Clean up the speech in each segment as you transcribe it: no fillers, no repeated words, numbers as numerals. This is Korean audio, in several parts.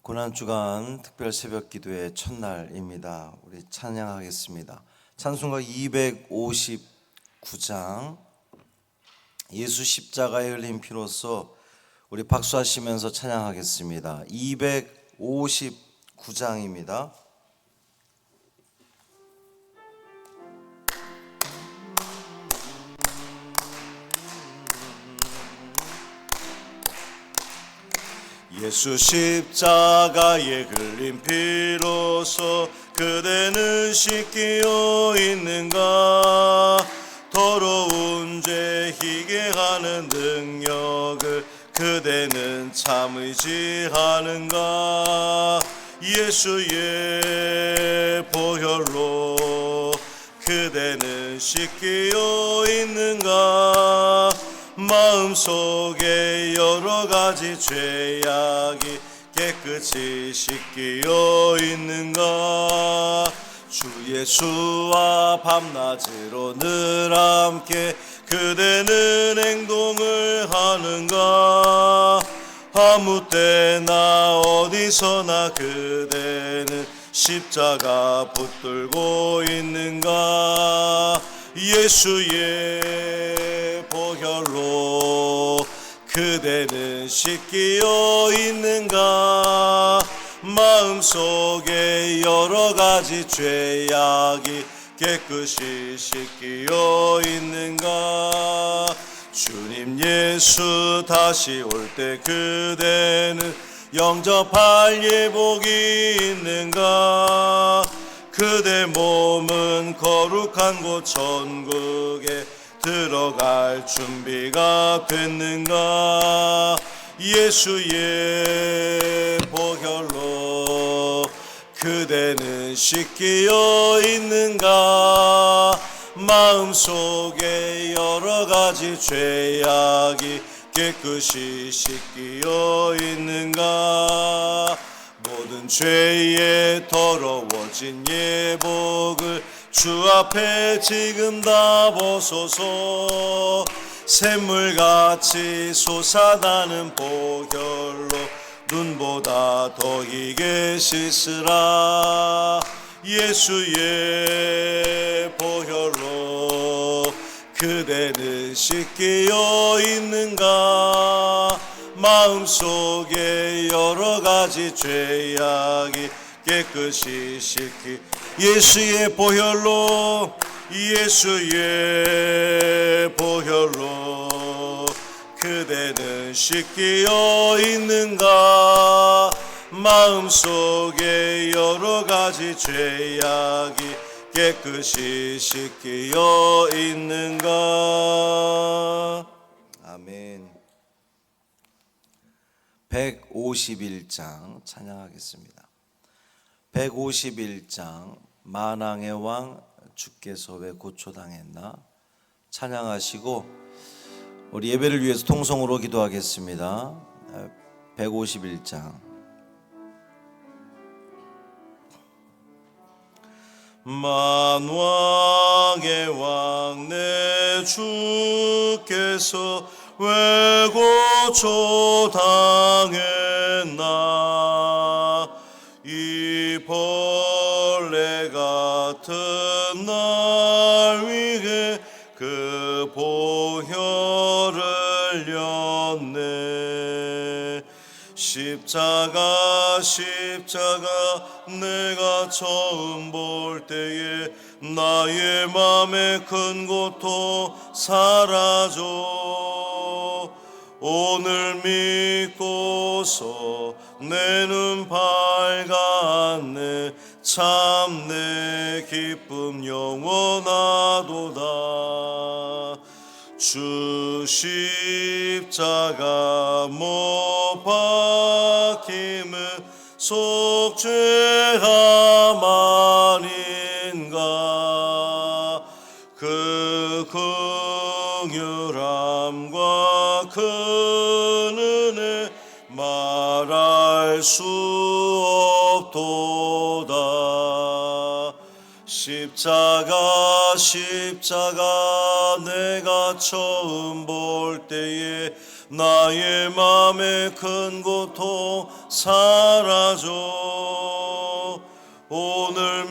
고난주간 특별 새벽 기도의 첫날입니다. 우리 찬양하겠습니다. 찬송가 259장 예수 십자가에 흘린 피로써 우리 박수하시면서 찬양하겠습니다. 259장입니다. 예수 십자가에 흘린 피로써 그대는 씻기어 있는가? 더러운 죄 희게 하는 능력을 그대는 참 의지하는가? 예수의 보혈로 그대는 씻기어 있는가? 마음속에 여러 가지 죄악이 깨끗이 씻기어 있는가? 주 예수와 밤낮으로 늘 함께 그대는 행동을 하는가? 아무 때나 어디서나 그대는 십자가 붙들고 있는가? 예수의 보혈로 그대는 씻기어 있는가? 마음속에 여러 가지 죄악이 깨끗이 씻기어 있는가? 주님 예수 다시 올 때 그대는 영접할 예복이 있는가? 그대 몸은 거룩한 곳 천국에 들어갈 준비가 됐는가? 예수의 보혈로 그대는 씻기어 있는가? 마음속에 여러 가지 죄악이 깨끗이 씻기어 있는가? 모든 죄에 더러워진 예복을 주 앞에 지금 다 벗어서 샘물같이 솟아나는 보혈로 눈보다 더 희게 씻으라. 예수의 보혈로 그대는 씻기어 있는가? 마음속에 여러 가지 죄악이 깨끗이 씻기 예수의 보혈로 예수의 보혈로 그대는 씻기어 있는가? 마음속에 여러 가지 죄악이 깨끗이 씻기어 있는가? 아멘. 151장 찬양하겠습니다. 151장 만왕의 왕 주께서 왜 고초당했나? 찬양하시고 우리 예배를 위해서 통성으로 기도하겠습니다. 151장 만왕의 왕 내 주께서 왜 고초당했나? 이 벌레 같은 날 위해 그 보혈을 렸네. 십자가 내가 처음 볼 때에 나의 맘에 큰 고통 사라져. 오늘 믿고서 내 눈 밝았네. 참 내 기쁨 영원하도다. 주 십자가 못 박힘은 속죄함 아닌가? 그 긍휼함과 큰 은혜 말할 수 없도다. 십자가 내가 처음 볼 때에 나의 맘의 큰 고통 사라져. 오늘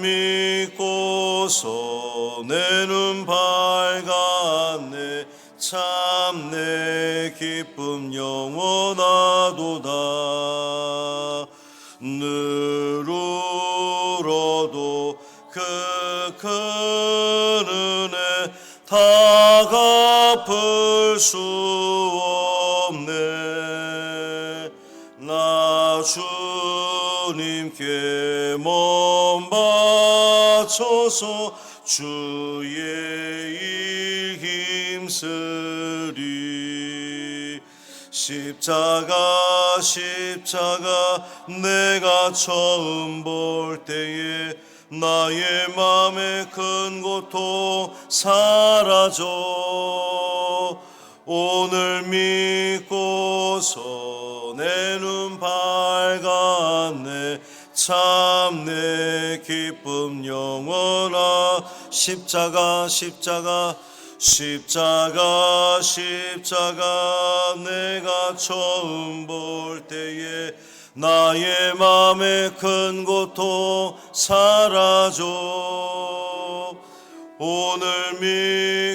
믿고서 내 눈 밝았네. 참 내 기쁨 영원하도다. 늘 울어도 그 큰 은혜 다 갚을 수 없네. 나 주님께 몸 바쳐서 주의 일 힘쓰리. 십자가 십자가 내가 처음 볼 때에 나의 맘의 큰 고통 사라져. 오늘 믿고서 내 눈 밝았네. 참 내 기쁨 영원하. 십자가 십자가 십자가 십자가 내가 처음 볼 때에 나의 맘의 큰 고통 사라져. 오늘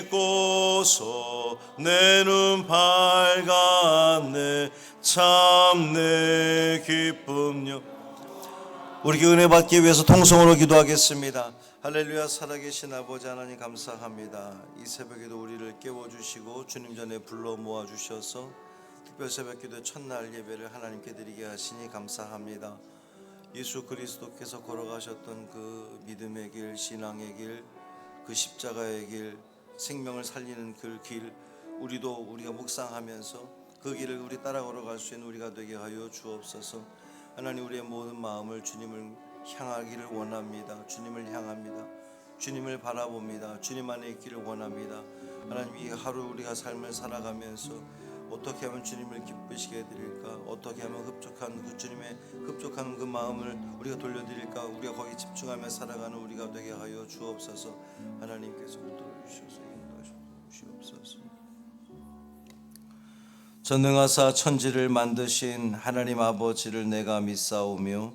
믿고서 내 눈 밝았네. 참 내 기쁨 영. 우리 은혜 받기 위해서 통성으로 기도하겠습니다. 할렐루야. 살아계신 아버지 하나님 감사합니다. 이 새벽에도 우리를 깨워주시고 주님 전에 불러 모아주셔서 특별 새벽기도 첫날 예배를 하나님께 드리게 하시니 감사합니다. 예수 그리스도께서 걸어가셨던 그 믿음의 길, 신앙의 길, 그 십자가의 길, 생명을 살리는 그 길, 우리가 묵상하면서 그 길을 우리 따라 걸어갈 수 있는 우리가 되게 하여 주옵소서. 하나님, 우리의 모든 마음을 주님을 향하기를 원합니다. 주님을 향합니다. 주님을 바라봅니다. 주님 안에 있기를 원합니다. 하나님, 이 하루 우리가 삶을 살아가면서 어떻게 하면 주님을 기쁘시게 해드릴까? 어떻게 하면 주님의 흡족한 그 마음을 우리가 돌려드릴까? 우리가 거기 집중하며 살아가는 우리가 되게 하여 주옵소서. 하나님께서 붙들어주셔서 인도하시옵소서. 전능하사 천지를 만드신 하나님 아버지를 내가 믿사오며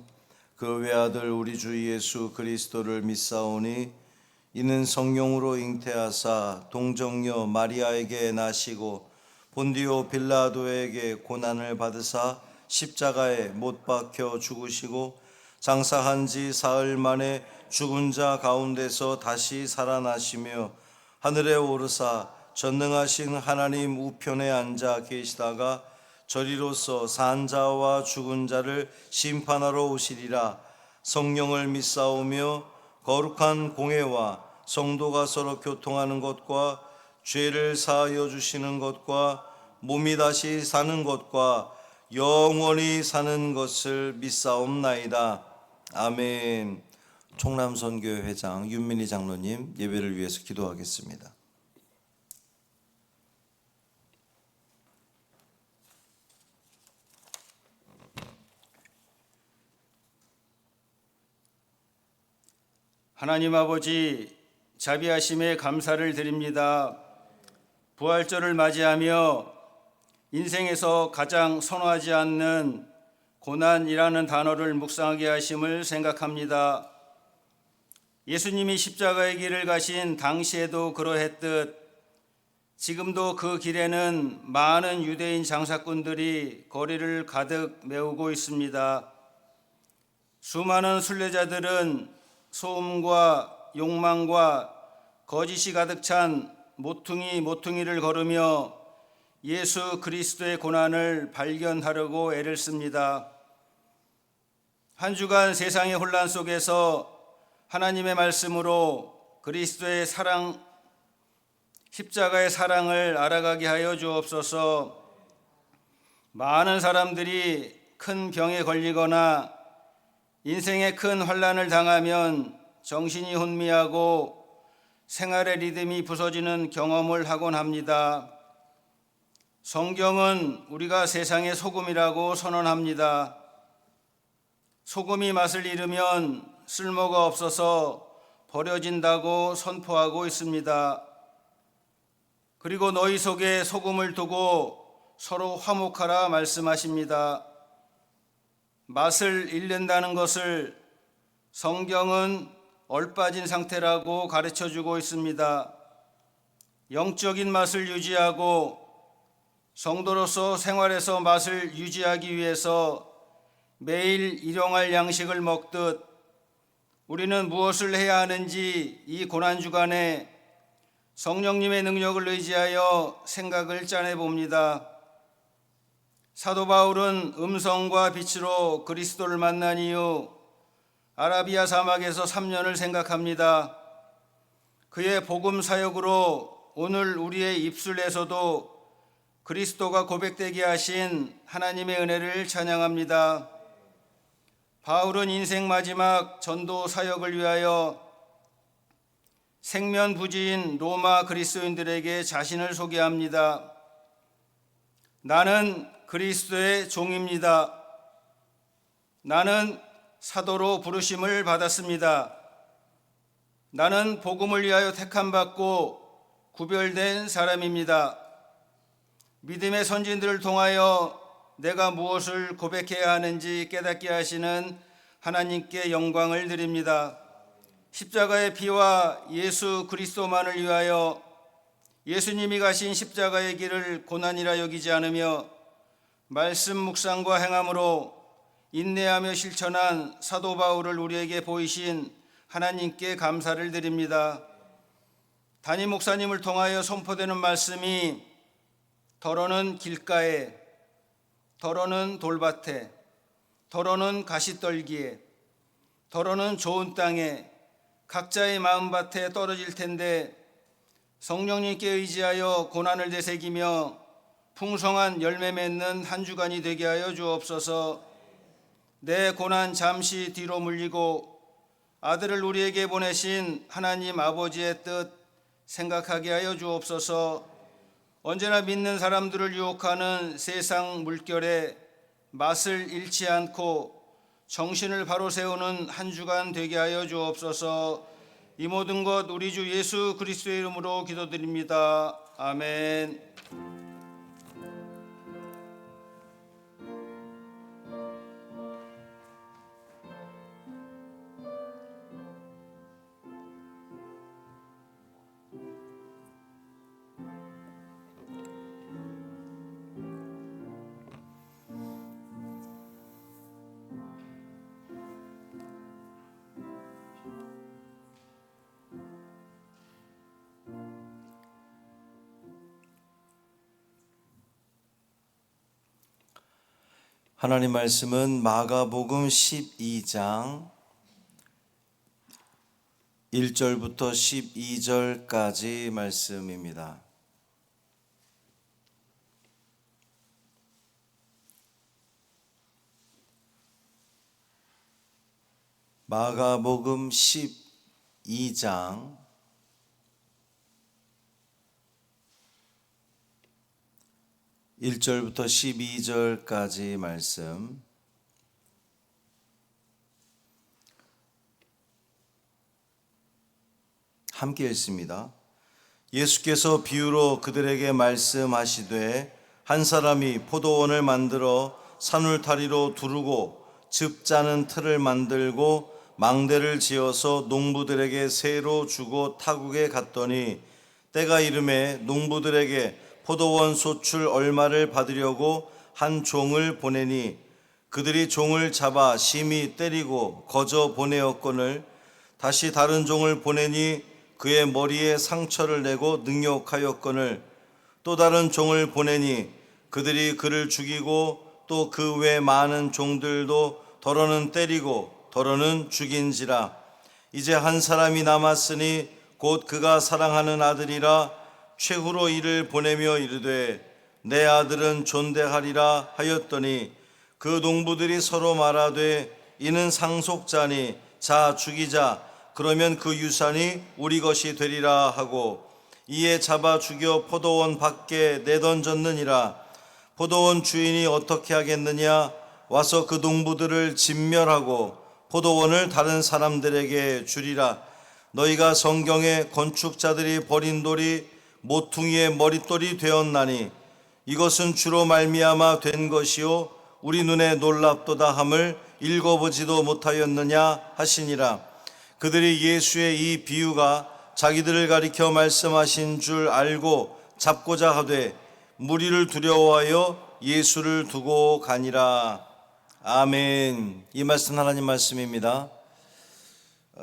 그 외아들 우리 주 예수 그리스도를 믿사오니 이는 성령으로 잉태하사 동정녀 마리아에게 나시고 본디오 빌라도에게 고난을 받으사 십자가에 못 박혀 죽으시고 장사한 지 사흘 만에 죽은 자 가운데서 다시 살아나시며 하늘에 오르사 전능하신 하나님 우편에 앉아 계시다가 저리로서 산 자와 죽은 자를 심판하러 오시리라. 성령을 믿사오며 거룩한 공회와 성도가 서로 교통하는 것과 죄를 사하여 주시는 것과 몸이 다시 사는 것과 영원히 사는 것을 믿사옵나이다. 아멘. 총남선교회 회장 윤민희 장로님 예배를 위해서 기도하겠습니다. 하나님 아버지, 자비하심에 감사를 드립니다. 부활절을 맞이하며 인생에서 가장 선호하지 않는 고난이라는 단어를 묵상하게 하심을 생각합니다. 예수님이 십자가의 길을 가신 당시에도 그러했듯 지금도 그 길에는 많은 유대인 장사꾼들이 거리를 가득 메우고 있습니다. 수많은 순례자들은 소음과 욕망과 거짓이 가득 찬 모퉁이를 걸으며 예수 그리스도의 고난을 발견하려고 애를 씁니다. 한 주간 세상의 혼란 속에서 하나님의 말씀으로 그리스도의 사랑, 십자가의 사랑을 알아가게 하여 주옵소서. 많은 사람들이 큰 병에 걸리거나 인생의 큰 환난을 당하면 정신이 혼미하고 생활의 리듬이 부서지는 경험을 하곤 합니다. 성경은 우리가 세상의 소금이라고 선언합니다. 소금이 맛을 잃으면 쓸모가 없어서 버려진다고 선포하고 있습니다. 그리고 너희 속에 소금을 두고 서로 화목하라 말씀하십니다. 맛을 잃는다는 것을 성경은 얼빠진 상태라고 가르쳐주고 있습니다. 영적인 맛을 유지하고 성도로서 생활에서 맛을 유지하기 위해서 매일 일용할 양식을 먹듯 우리는 무엇을 해야 하는지 이 고난주간에 성령님의 능력을 의지하여 생각을 짜내 봅니다. 사도 바울은 음성과 빛으로 그리스도를 만난 이후 아라비아 사막에서 3년을 생각합니다. 그의 복음 사역으로 오늘 우리의 입술에서도 그리스도가 고백되게 하신 하나님의 은혜를 찬양합니다. 바울은 인생 마지막 전도 사역을 위하여 생면부지인 로마 그리스도인들에게 자신을 소개합니다. 나는 그리스도의 종입니다. 나는 사도로 부르심을 받았습니다. 나는 복음을 위하여 택함받고 구별된 사람입니다. 믿음의 선진들을 통하여 내가 무엇을 고백해야 하는지 깨닫게 하시는 하나님께 영광을 드립니다. 십자가의 피와 예수 그리스도만을 위하여 예수님이 가신 십자가의 길을 고난이라 여기지 않으며 말씀 묵상과 행함으로 인내하며 실천한 사도 바울을 우리에게 보이신 하나님께 감사를 드립니다. 담임 목사님을 통하여 선포되는 말씀이 더러는 길가에, 더러는 돌밭에, 더러는 가시떨기에, 더러는 좋은 땅에 각자의 마음밭에 떨어질 텐데 성령님께 의지하여 고난을 되새기며 풍성한 열매 맺는 한 주간이 되게 하여 주옵소서. 내 고난 잠시 뒤로 물리고 아들을 우리에게 보내신 하나님 아버지의 뜻 생각하게 하여 주옵소서. 언제나 믿는 사람들을 유혹하는 세상 물결에 맛을 잃지 않고 정신을 바로 세우는 한 주간 되게 하여 주옵소서. 이 모든 것 우리 주 예수 그리스도의 이름으로 기도드립니다. 아멘. 하나님 말씀은 마가복음 12장 1절부터 12절까지 말씀입니다. 마가복음 12장 1절부터 12절까지 말씀. 함께 읽습니다. 예수께서 비유로 그들에게 말씀하시되 한 사람이 포도원을 만들어 산울타리로 두르고 즙 짜는 틀을 만들고 망대를 지어서 농부들에게 세로 주고 타국에 갔더니 때가 이르매 농부들에게 포도원 소출 얼마를 받으려고 한 종을 보내니 그들이 종을 잡아 심히 때리고 거저 보내었거늘 다시 다른 종을 보내니 그의 머리에 상처를 내고 능욕하였거늘 또 다른 종을 보내니 그들이 그를 죽이고 또 그 외 많은 종들도 더러는 때리고 더러는 죽인지라. 이제 한 사람이 남았으니 곧 그가 사랑하는 아들이라 최후로 이를 보내며 이르되 내 아들은 존대하리라 하였더니 그 농부들이 서로 말하되 이는 상속자니 자 죽이자 그러면 그 유산이 우리 것이 되리라 하고 이에 잡아 죽여 포도원 밖에 내던졌느니라. 포도원 주인이 어떻게 하겠느냐? 와서 그 농부들을 진멸하고 포도원을 다른 사람들에게 주리라. 너희가 성경에 건축자들이 버린 돌이 모퉁이의 머릿돌이 되었나니 이것은 주로 말미암아 된 것이요 우리 눈에 놀랍도다 함을 읽어보지도 못하였느냐 하시니라. 그들이 예수의 이 비유가 자기들을 가리켜 말씀하신 줄 알고 잡고자 하되 무리를 두려워하여 예수를 두고 가니라. 아멘. 이 말씀 하나님 말씀입니다.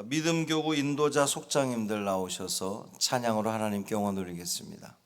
믿음교구 인도자 속장님들 나오셔서 찬양으로 하나님께 영광 돌리겠습니다.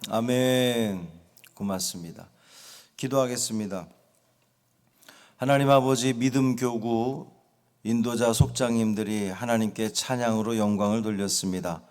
아멘. 고맙습니다. 기도하겠습니다. 하나님 아버지, 믿음교구 인도자 속장님들이 하나님께 찬양으로 영광을 돌렸습니다.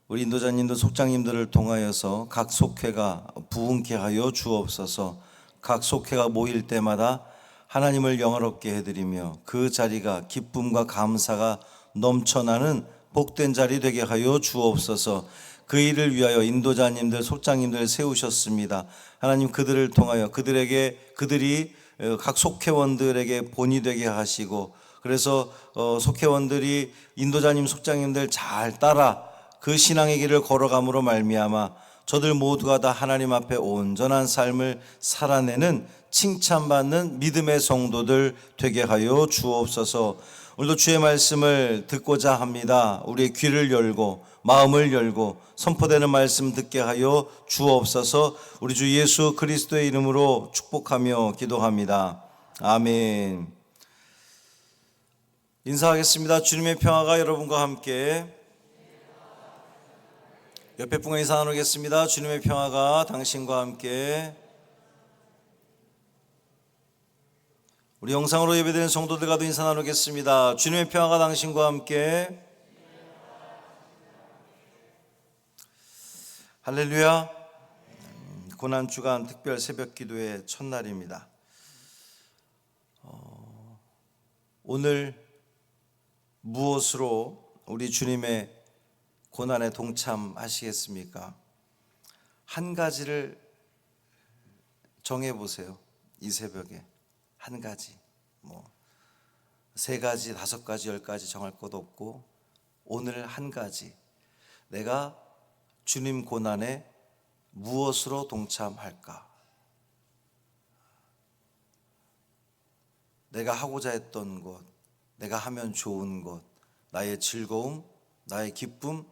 우리 인도자님들 속장님들을 통하여서 각 속회가 부흥케 하여 주옵소서. 각 속회가 모일 때마다 하나님을 영화롭게 해드리며 그 자리가 기쁨과 감사가 넘쳐나는 복된 자리 되게 하여 주옵소서. 그 일을 위하여 인도자님들, 속장님들 세우셨습니다. 하나님, 그들을 통하여 그들이 각 속회원들에게 본이 되게 하시고, 그래서 속회원들이 인도자님, 속장님들 잘 따라 그 신앙의 길을 걸어감으로 말미암아 저들 모두가 다 하나님 앞에 온전한 삶을 살아내는 칭찬받는 믿음의 성도들 되게 하여 주옵소서. 오늘도 주의 말씀을 듣고자 합니다. 우리의 귀를 열고 마음을 열고 선포되는 말씀 듣게 하여 주옵소서. 우리 주 예수 그리스도의 이름으로 축복하며 기도합니다. 아멘. 인사하겠습니다. 주님의 평화가 여러분과 함께. 옆에 분과 인사 나누겠습니다. 주님의 평화가 당신과 함께. 우리 영상으로 예배드리는 성도들과도 인사 나누겠습니다. 주님의 평화가 당신과 함께. 할렐루야. 고난주간 특별 새벽 기도의 첫날입니다. 오늘 무엇으로 우리 주님의 고난에 동참하시겠습니까? 한 가지를 정해보세요. 이 새벽에 한 가지, 세 가지, 5가지, 10가지 정할 것 없고 오늘 한 가지, 내가 주님 고난에 무엇으로 동참할까? 내가 하고자 했던 것, 내가 하면 좋은 것, 나의 즐거움, 나의 기쁨,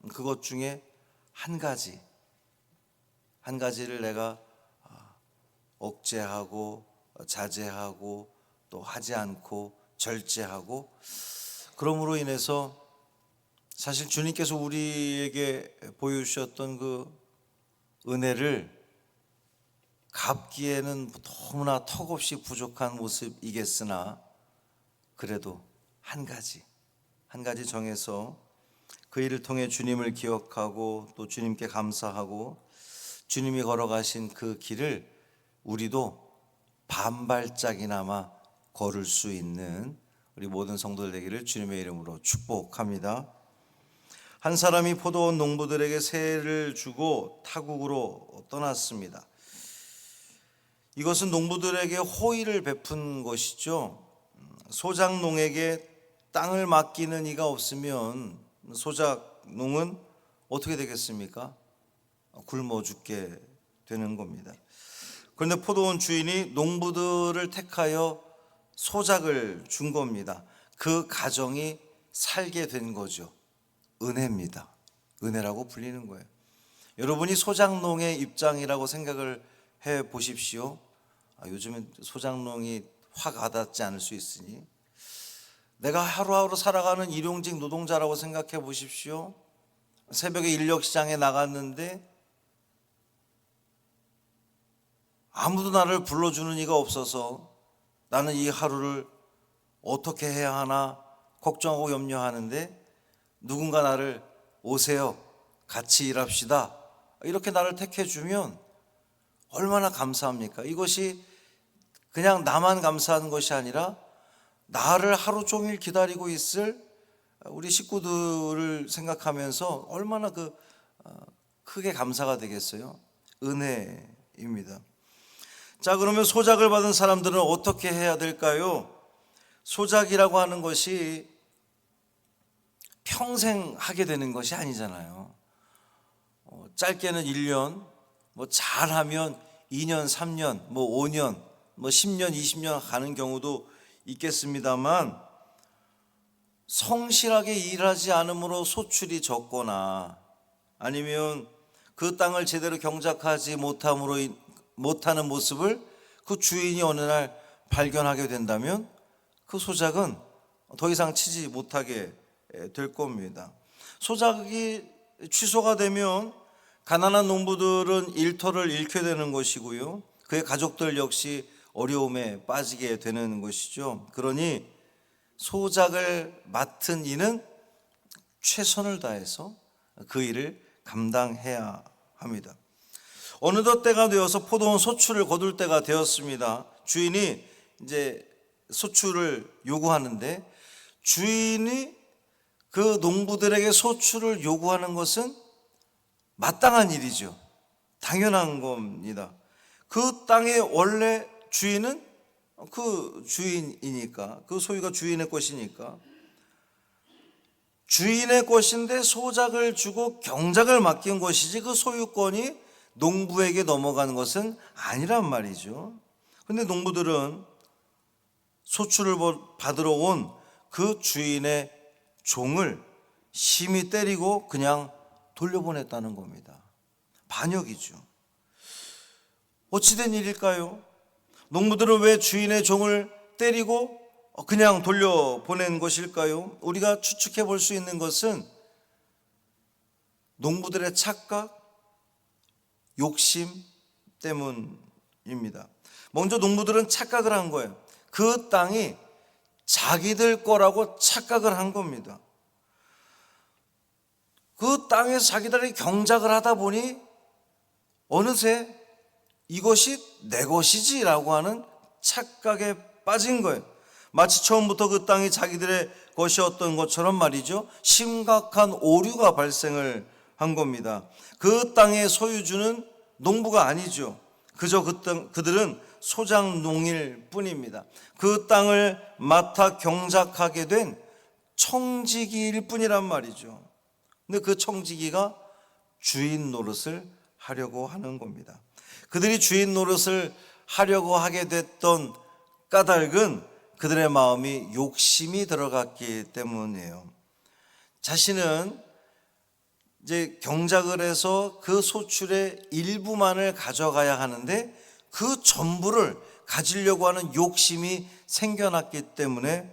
그것 중에 한 가지를 내가 억제하고 자제하고 또 하지 않고 절제하고, 그러므로 인해서 사실 주님께서 우리에게 보여주셨던 그 은혜를 갚기에는 너무나 턱없이 부족한 모습이겠으나 그래도 한 가지 정해서 그 일을 통해 주님을 기억하고 또 주님께 감사하고 주님이 걸어가신 그 길을 우리도 반발짝이나마 걸을 수 있는 우리 모든 성도들 되기를 주님의 이름으로 축복합니다. 한 사람이 포도원 농부들에게 세를 주고 타국으로 떠났습니다. 이것은 농부들에게 호의를 베푼 것이죠. 소작농에게 땅을 맡기는 이가 없으면 소작농은 어떻게 되겠습니까? 굶어 죽게 되는 겁니다. 그런데 포도원 주인이 농부들을 택하여 소작을 준 겁니다. 그 가정이 살게 된 거죠. 은혜입니다. 은혜라고 불리는 거예요. 여러분이 소작농의 입장이라고 생각을 해 보십시오. 요즘은 소작농이 확 와닿지 않을 수 있으니 내가 하루하루 살아가는 일용직 노동자라고 생각해 보십시오. 새벽에 인력시장에 나갔는데 아무도 나를 불러주는 이가 없어서 나는 이 하루를 어떻게 해야 하나 걱정하고 염려하는데 누군가 나를 오세요, 같이 일합시다, 이렇게 나를 택해주면 얼마나 감사합니까? 이것이 그냥 나만 감사하는 것이 아니라 나를 하루 종일 기다리고 있을 우리 식구들을 생각하면서 얼마나 크게 감사가 되겠어요? 은혜입니다. 자, 그러면 소작을 받은 사람들은 어떻게 해야 될까요? 소작이라고 하는 것이 평생 하게 되는 것이 아니잖아요. 짧게는 1년, 잘하면 2년, 3년, 5년, 10년, 20년 가는 경우도 있겠습니다만 성실하게 일하지 않으므로 소출이 적거나 아니면 그 땅을 제대로 경작하지 못하는 모습을 그 주인이 어느 날 발견하게 된다면 그 소작은 더 이상 치지 못하게 될 겁니다. 소작이 취소가 되면 가난한 농부들은 일터를 잃게 되는 것이고요, 그의 가족들 역시 어려움에 빠지게 되는 것이죠. 그러니 소작을 맡은 이는 최선을 다해서 그 일을 감당해야 합니다. 어느덧 때가 되어서 포도원 소출을 거둘 때가 되었습니다. 주인이 이제 소출을 요구하는데 주인이 그 농부들에게 소출을 요구하는 것은 마땅한 일이죠. 당연한 겁니다. 그 땅의 원래 주인은 그 주인이니까, 그 소유가 주인의 것이니까 주인의 것인데 소작을 주고 경작을 맡긴 것이지 그 소유권이 농부에게 넘어가는 것은 아니란 말이죠. 그런데 농부들은 소출을 받으러 온 그 주인의 종을 심히 때리고 그냥 돌려보냈다는 겁니다. 반역이죠. 어찌된 일일까요? 농부들은 왜 주인의 종을 때리고 그냥 돌려보낸 것일까요? 우리가 추측해 볼 수 있는 것은 농부들의 착각, 욕심 때문입니다. 먼저 농부들은 착각을 한 거예요. 그 땅이 자기들 거라고 착각을 한 겁니다. 그 땅에서 자기들이 경작을 하다 보니 어느새 이것이 내 것이지라고 하는 착각에 빠진 거예요. 마치 처음부터 그 땅이 자기들의 것이었던 것처럼 말이죠. 심각한 오류가 발생을 한 겁니다. 그 땅의 소유주는 농부가 아니죠. 그저 그들은 소작농일 뿐입니다. 그 땅을 맡아 경작하게 된 청지기일 뿐이란 말이죠. 근데 그 청지기가 주인 노릇을 하려고 하는 겁니다. 그들이 주인 노릇을 하려고 하게 됐던 까닭은 그들의 마음이 욕심이 들어갔기 때문이에요. 자신은 이제 경작을 해서 그 소출의 일부만을 가져가야 하는데 그 전부를 가지려고 하는 욕심이 생겨났기 때문에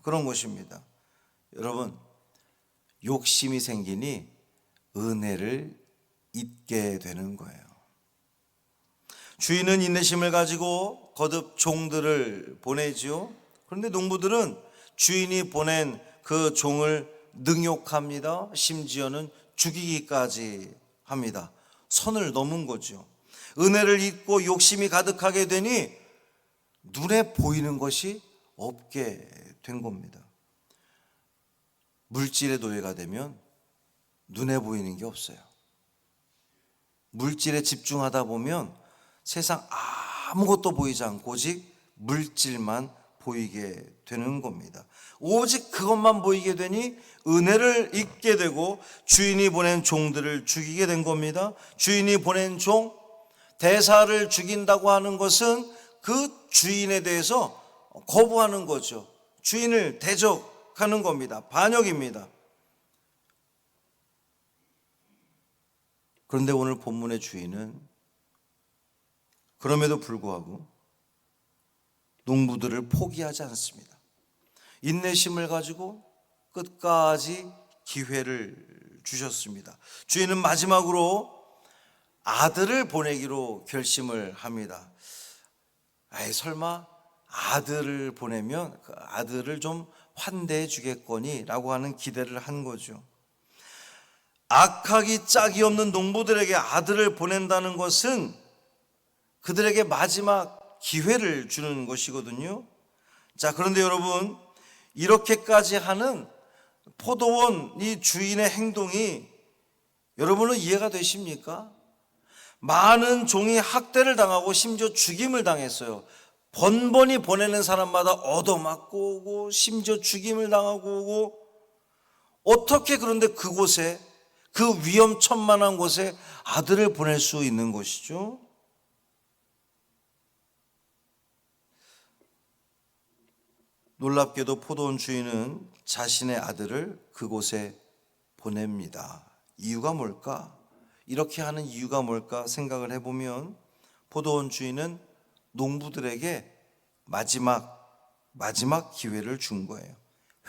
그런 것입니다. 여러분, 욕심이 생기니 은혜를 잊게 되는 거예요. 주인은 인내심을 가지고 거듭 종들을 보내지요. 그런데 농부들은 주인이 보낸 그 종을 능욕합니다. 심지어는 죽이기까지 합니다. 선을 넘은 거죠. 은혜를 잊고 욕심이 가득하게 되니 눈에 보이는 것이 없게 된 겁니다. 물질의 노예가 되면 눈에 보이는 게 없어요. 물질에 집중하다 보면 세상 아무것도 보이지 않고 오직 물질만 보이게 되는 겁니다. 오직 그것만 보이게 되니 은혜를 잊게 되고 주인이 보낸 종들을 죽이게 된 겁니다. 주인이 보낸 종, 대사를 죽인다고 하는 것은 그 주인에 대해서 거부하는 거죠. 주인을 대적하는 겁니다. 반역입니다. 그런데 오늘 본문의 주인은 그럼에도 불구하고 농부들을 포기하지 않습니다. 인내심을 가지고 끝까지 기회를 주셨습니다. 주인은 마지막으로 아들을 보내기로 결심을 합니다. 설마 아들을 보내면 그 아들을 좀 환대해 주겠거니 라고 하는 기대를 한 거죠. 악하기 짝이 없는 농부들에게 아들을 보낸다는 것은 그들에게 마지막 기회를 주는 것이거든요. 자, 그런데 여러분, 이렇게까지 하는 포도원 이 주인의 행동이 여러분은 이해가 되십니까? 많은 종이 학대를 당하고 심지어 죽임을 당했어요. 번번이 보내는 사람마다 얻어맞고 오고 심지어 죽임을 당하고 오고, 어떻게 그런데 그곳에, 그 위험천만한 곳에 아들을 보낼 수 있는 것이죠? 놀랍게도 포도원 주인은 자신의 아들을 그곳에 보냅니다. 이유가 뭘까? 이렇게 하는 이유가 뭘까 생각을 해보면 포도원 주인은 농부들에게 마지막 기회를 준 거예요.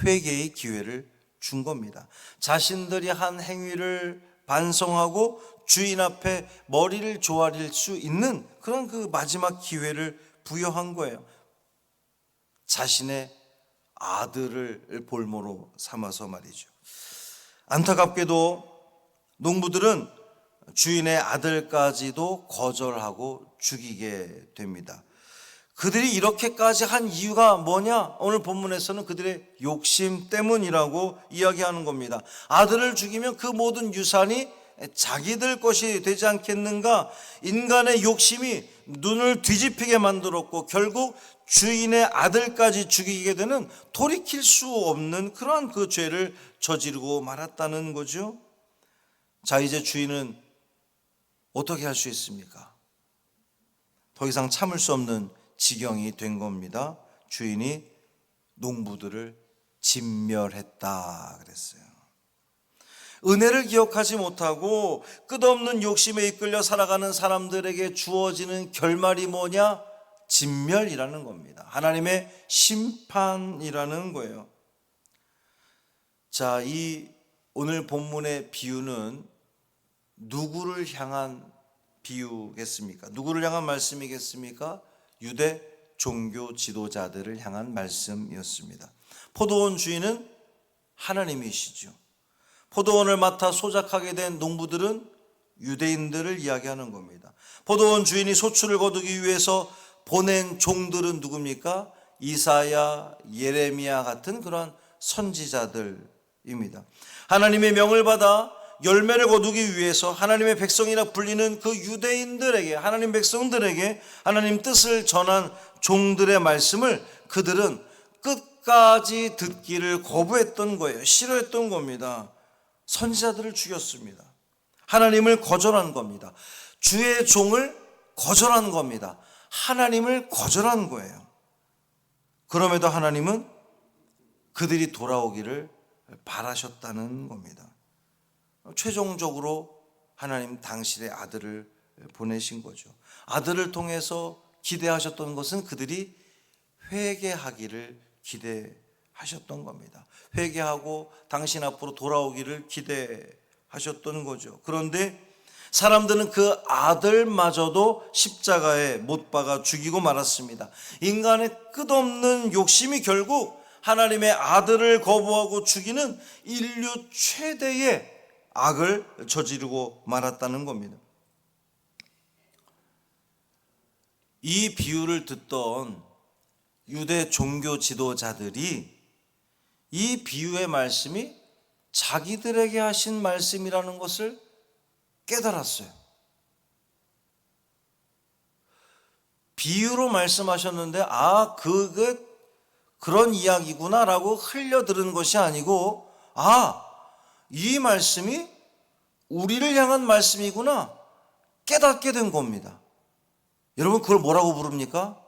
회개의 기회를 준 겁니다. 자신들이 한 행위를 반성하고 주인 앞에 머리를 조아릴 수 있는 그런 그 마지막 기회를 부여한 거예요. 자신의 아들을 볼모로 삼아서 말이죠. 안타깝게도 농부들은 주인의 아들까지도 거절하고 죽이게 됩니다. 그들이 이렇게까지 한 이유가 뭐냐? 오늘 본문에서는 그들의 욕심 때문이라고 이야기하는 겁니다. 아들을 죽이면 그 모든 유산이 자기들 것이 되지 않겠는가? 인간의 욕심이 눈을 뒤집히게 만들었고 결국 주인의 아들까지 죽이게 되는 돌이킬 수 없는 그러한 그 죄를 저지르고 말았다는 거죠. 자, 이제 주인은 어떻게 할 수 있습니까? 더 이상 참을 수 없는 지경이 된 겁니다. 주인이 농부들을 진멸했다 그랬어요. 은혜를 기억하지 못하고 끝없는 욕심에 이끌려 살아가는 사람들에게 주어지는 결말이 뭐냐? 진멸이라는 겁니다. 하나님의 심판이라는 거예요. 자, 이 오늘 본문의 비유는 누구를 향한 비유겠습니까? 누구를 향한 말씀이겠습니까? 유대 종교 지도자들을 향한 말씀이었습니다. 포도원 주인은 하나님이시죠. 포도원을 맡아 소작하게 된 농부들은 유대인들을 이야기하는 겁니다. 포도원 주인이 소출을 거두기 위해서 보낸 종들은 누굽니까? 이사야, 예레미야 같은 그러한 선지자들입니다. 하나님의 명을 받아 열매를 거두기 위해서 하나님의 백성이라 불리는 그 유대인들에게, 하나님 백성들에게 하나님 뜻을 전한 종들의 말씀을 그들은 끝까지 듣기를 거부했던 거예요. 싫어했던 겁니다. 선지자들을 죽였습니다. 하나님을 거절한 겁니다. 주의 종을 거절한 겁니다. 하나님을 거절한 거예요. 그럼에도 하나님은 그들이 돌아오기를 바라셨다는 겁니다. 최종적으로 하나님 당신의 아들을 보내신 거죠. 아들을 통해서 기대하셨던 것은 그들이 회개하기를 기대하셨던 겁니다. 회개하고 당신 앞으로 돌아오기를 기대하셨던 거죠. 그런데 사람들은 그 아들마저도 십자가에 못 박아 죽이고 말았습니다. 인간의 끝없는 욕심이 결국 하나님의 아들을 거부하고 죽이는 인류 최대의 악을 저지르고 말았다는 겁니다. 이 비유를 듣던 유대 종교 지도자들이 이 비유의 말씀이 자기들에게 하신 말씀이라는 것을 깨달았어요. 비유로 말씀하셨는데 그런 이야기구나라고 흘려들은 것이 아니고 이 말씀이 우리를 향한 말씀이구나 깨닫게 된 겁니다. 여러분 그걸 뭐라고 부릅니까?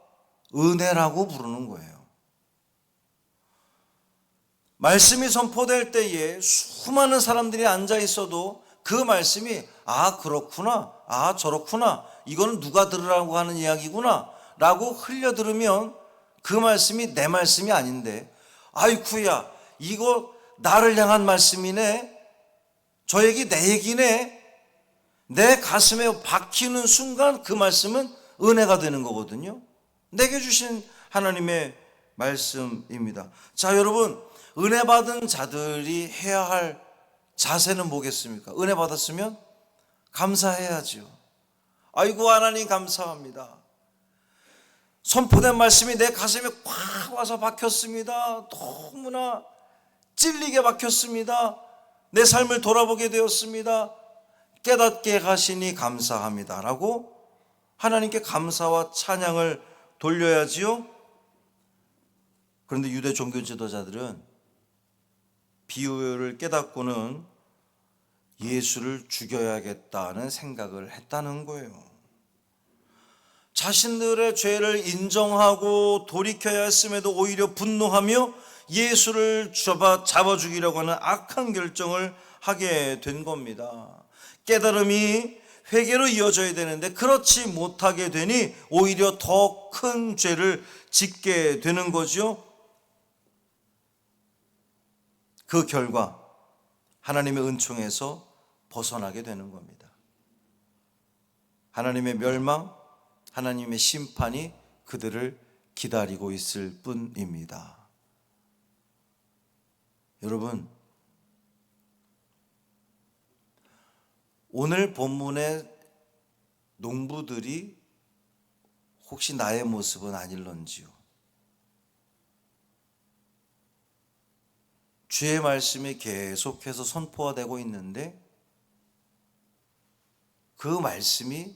은혜라고 부르는 거예요. 말씀이 선포될 때에 수많은 사람들이 앉아 있어도 그 말씀이 그렇구나, 저렇구나, 이거는 누가 들으라고 하는 이야기구나 라고 흘려들으면 그 말씀이 내 말씀이 아닌데, 아이쿠야 이거 나를 향한 말씀이네, 저 얘기 내 얘기네, 내 가슴에 박히는 순간 그 말씀은 은혜가 되는 거거든요. 내게 주신 하나님의 말씀입니다. 자, 여러분, 은혜 받은 자들이 해야 할 자세는 뭐겠습니까? 은혜 받았으면 감사해야죠. 아이고 하나님 감사합니다. 선포된 말씀이 내 가슴에 꽉 와서 박혔습니다. 너무나 찔리게 박혔습니다. 내 삶을 돌아보게 되었습니다. 깨닫게 하시니 감사합니다 라고 하나님께 감사와 찬양을 돌려야지요. 그런데 유대 종교 지도자들은 비유를 깨닫고는 예수를 죽여야겠다는 생각을 했다는 거예요. 자신들의 죄를 인정하고 돌이켜야 했음에도 오히려 분노하며 예수를 잡아 죽이려고 하는 악한 결정을 하게 된 겁니다. 깨달음이 회개로 이어져야 되는데 그렇지 못하게 되니 오히려 더 큰 죄를 짓게 되는 거죠. 그 결과 하나님의 은총에서 벗어나게 되는 겁니다. 하나님의 멸망, 하나님의 심판이 그들을 기다리고 있을 뿐입니다. 여러분, 오늘 본문의 농부들이 혹시 나의 모습은 아닐런지요? 주의 말씀이 계속해서 선포가 되고 있는데 그 말씀이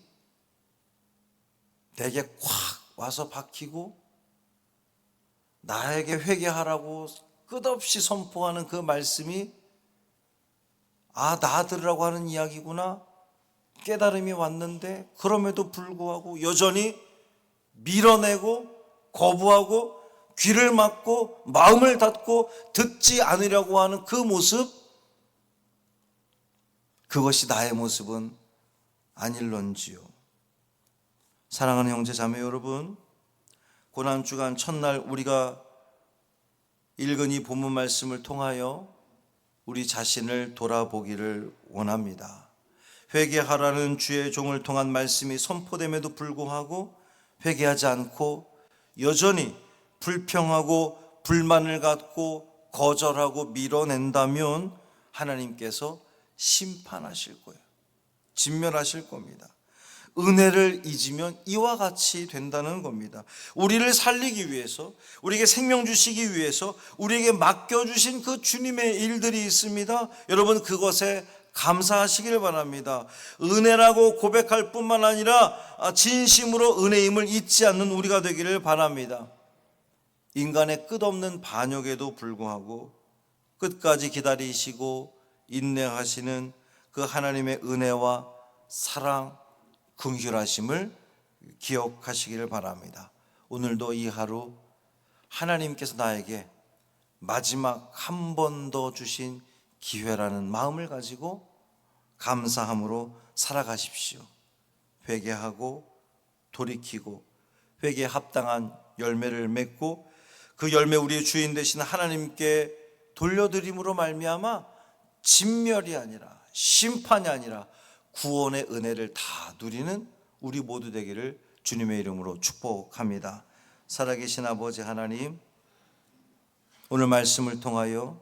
내게 콱 와서 박히고 나에게 회개하라고 끝없이 선포하는 그 말씀이 나 들으라고 하는 이야기구나 깨달음이 왔는데 그럼에도 불구하고 여전히 밀어내고 거부하고 귀를 막고 마음을 닫고 듣지 않으려고 하는 그 모습, 그것이 나의 모습은 아닐런지요. 사랑하는 형제 자매 여러분, 고난주간 첫날 우리가 읽은 이 본문 말씀을 통하여 우리 자신을 돌아보기를 원합니다. 회개하라는 주의 종을 통한 말씀이 선포됨에도 불구하고 회개하지 않고 여전히 불평하고 불만을 갖고 거절하고 밀어낸다면 하나님께서 심판하실 거예요. 진멸하실 겁니다. 은혜를 잊으면 이와 같이 된다는 겁니다. 우리를 살리기 위해서, 우리에게 생명 주시기 위해서 우리에게 맡겨주신 그 주님의 일들이 있습니다. 여러분, 그것에 감사하시길 바랍니다. 은혜라고 고백할 뿐만 아니라 진심으로 은혜임을 잊지 않는 우리가 되기를 바랍니다. 인간의 끝없는 반역에도 불구하고 끝까지 기다리시고 인내하시는 그 하나님의 은혜와 사랑, 긍휼하심을 기억하시기를 바랍니다. 오늘도 이 하루 하나님께서 나에게 마지막 한 번 더 주신 기회라는 마음을 가지고 감사함으로 살아가십시오. 회개하고 돌이키고 회개에 합당한 열매를 맺고 그 열매, 우리의 주인 되신 하나님께 돌려드림으로 말미암아 진멸이 아니라, 심판이 아니라 구원의 은혜를 다 누리는 우리 모두 되기를 주님의 이름으로 축복합니다. 살아계신 아버지 하나님, 오늘 말씀을 통하여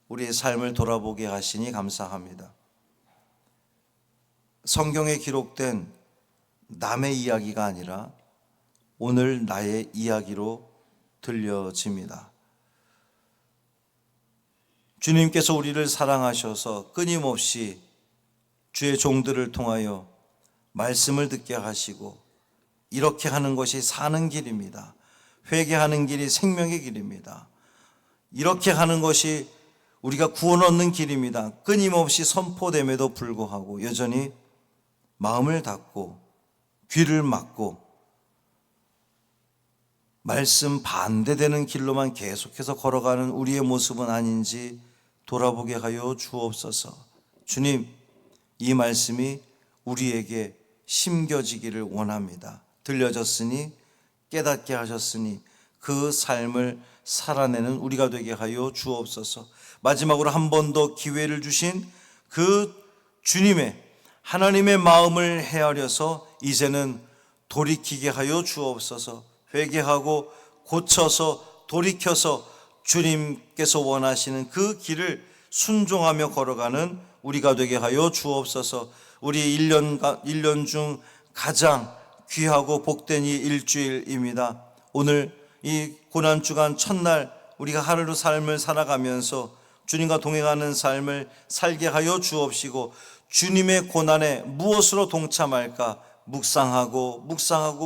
우리의 삶을 돌아보게 하시니 감사합니다. 성경에 기록된 남의 이야기가 아니라 오늘 나의 이야기로 들려집니다. 주님께서 우리를 사랑하셔서 끊임없이 주의 종들을 통하여 말씀을 듣게 하시고, 이렇게 하는 것이 사는 길입니다. 회개하는 길이 생명의 길입니다. 이렇게 하는 것이 우리가 구원 얻는 길입니다. 끊임없이 선포됨에도 불구하고 여전히 마음을 닫고 귀를 막고 말씀 반대되는 길로만 계속해서 걸어가는 우리의 모습은 아닌지 돌아보게 하여 주옵소서. 주님, 이 말씀이 우리에게 심겨지기를 원합니다. 들려졌으니, 깨닫게 하셨으니 그 삶을 살아내는 우리가 되게 하여 주옵소서. 마지막으로 한 번 더 기회를 주신 그 주님의, 하나님의 마음을 헤아려서 이제는 돌이키게 하여 주옵소서. 회개하고 고쳐서 돌이켜서 주님께서 원하시는 그 길을 순종하며 걸어가는 우리가 되게 하여 주옵소서. 우리 1년 중 가장 귀하고 복된 이 일주일입니다. 오늘 이 고난주간 첫날 우리가 하루 삶을 살아가면서 주님과 동행하는 삶을 살게 하여 주옵시고, 주님의 고난에 무엇으로 동참할까 묵상하고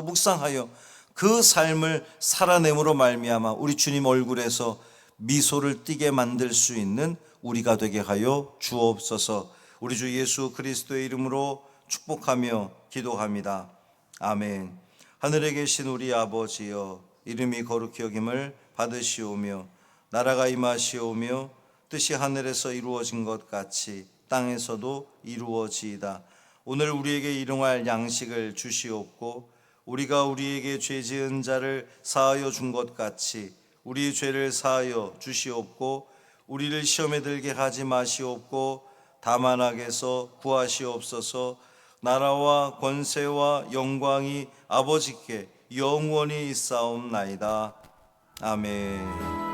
묵상하여 그 삶을 살아냄으로 말미암아 우리 주님 얼굴에서 미소를 띠게 만들 수 있는 우리가 되게 하여 주옵소서. 우리 주 예수 그리스도의 이름으로 축복하며 기도합니다. 아멘. 하늘에 계신 우리 아버지여, 이름이 거룩히 여김을 받으시오며 나라가 임하시오며 뜻이 하늘에서 이루어진 것 같이 땅에서도 이루어지이다. 오늘 우리에게 일용할 양식을 주시옵고, 우리가 우리에게 죄 지은 자를 사하여 준 것 같이 우리 죄를 사하여 주시옵고, 우리를 시험에 들게 하지 마시옵고 다만 악에서 구하시옵소서. 나라와 권세와 영광이 아버지께 영원히 있사옵나이다. 아멘.